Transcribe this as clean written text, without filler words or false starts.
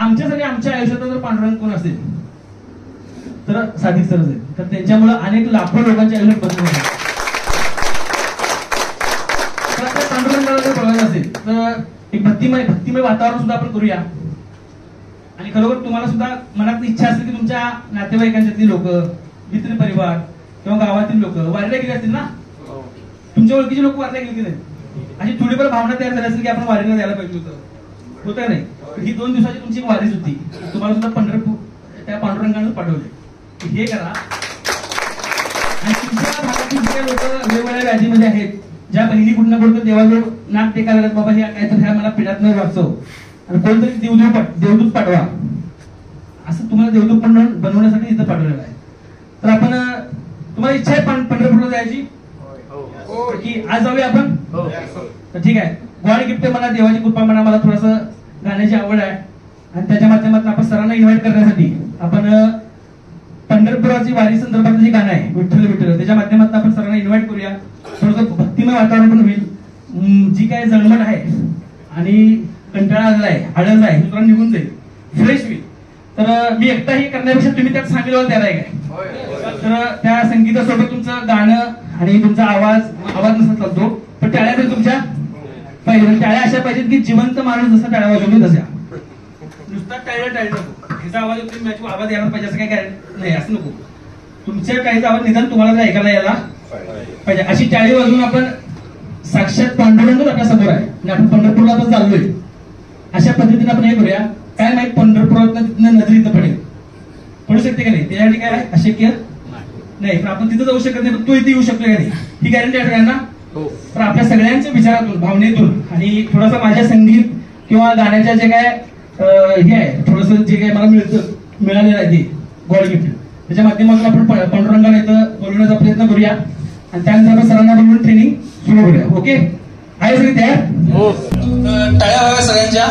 आमच्यासाठी आमच्या आयुष्यात जर पांडुरंग कोण असेल तर साधिक सरच आहे. तर त्यांच्यामुळे अनेक लाखो लोकांच्या आयुष्यात बदल होतात. तर त्या पांडुरंगाला जर बघायचं असेल तर एक भक्तिमय वातावरण सुद्धा आपण करूया. आणि खरोखर तुम्हाला सुद्धा मनात इच्छा असेल की तुमच्या नातेवाईकांच्यातली लोक, मित्र परिवार किंवा गावातील लोक वारीला गेले असतील ना, तुमच्या ओळखीचे लोक वारीला गेले की नाही, अशी थोडीफार भावना तयार झाली असेल की आपण वारीला जायला पाहिजे होतं, होतं नाही. ही 2 दिवसाची तुमची एक वारीच होती. तुम्हाला सुद्धा पंढरपूर त्या पांडुरंगाने पाठवले. हे करा. आणि तुमच्या भागातील जे लोक वेगवेगळ्या व्याधीमध्ये आहेत, ज्या बहिणी कुठं कुठं देवाजवळ नाक टेकायला बाबा हे काय तर ह्या मला पिढ्यात न वाचव आणि कोणतरी देवदूत पाठवा, असं तुम्हाला देवदूत बनवण्यासाठी इथं पाठवलेलं आहे. तर आपण तुम्हाला इच्छा आहे पंढरपूरला जायची की आज जाऊया आपण? तर ठीक आहे. गॉड गिफ्ट मला देवाची कृपा म्हणा, मला थोडंसं गाण्याची आवड आहे आणि त्याच्या माध्यमातून आपण सरांना इन्व्हाइट करण्यासाठी आपण पंढरपुराची वारी संदर्भात जे गाणं आहे विठ्ठल विठ्ठल, त्याच्या माध्यमातून आपण सरांना इन्व्हाइट करूया. थोडंसं भक्तिमय वातावरण पण होईल. जी काय जळमट आहे आणि कंटाळा आलेला आहे, आळस आहे, हे तुला निघून जाईल, फ्रेश होईल. तर मी एकटा हे करण्यापेक्षा तुम्ही त्यात सांगितलं तयार आहे काय? तर त्या संगीतासोबत तुमचं गाणं आणि तुमचा आवाज नसा चालतो, पण टाळ्या तरी तुमच्या पाहिजे. टाळ्या अशा पाहिजेत की जिवंत माणूस जसा टाळ्या वाजवतो तशा, नुसता टाळ्या नको, ह्याचा आवाज आवाज यायला पाहिजे असं काय नाही, असं नको. तुमच्या टाळीचा आवाज निदान तुम्हाला ऐकायला यायला पाहिजे. अशी टाळी वाजवून आपण साक्षात पांडुरंगच आपल्या समोर आहे आणि आपण पंढरपूरला आता चाललोय, अशा पद्धतीने आपण हे करूया. काय माहित पंढरपुरात नजर इथं पडू शकते का नाही, त्यासाठी काय अशक्य नाही. पण आपण तिथं जाऊ शकत नाही, पण तो इथे येऊ शकतो का नाही ही गॅरंटी आहे सगळ्यांना. तर आपल्या सगळ्यांच्या विचारातून, भावनेतून आणि थोडासा माझ्या संगीत किंवा गाण्याच्या जे काय हे आहे, थोडस जे काय मला मिळालेलं आहे ते गॉड गिफ्ट, त्याच्या माध्यमातून आपण पांडुरंगाला इथं बोलवण्याचा प्रयत्न करूया आणि त्यानंतर आपण सरांना बोलवून ट्रेनिंग सुरू करूया. ओके, आहे सगळे तयार? टाळ्या व्हाव्या सगळ्यांच्या.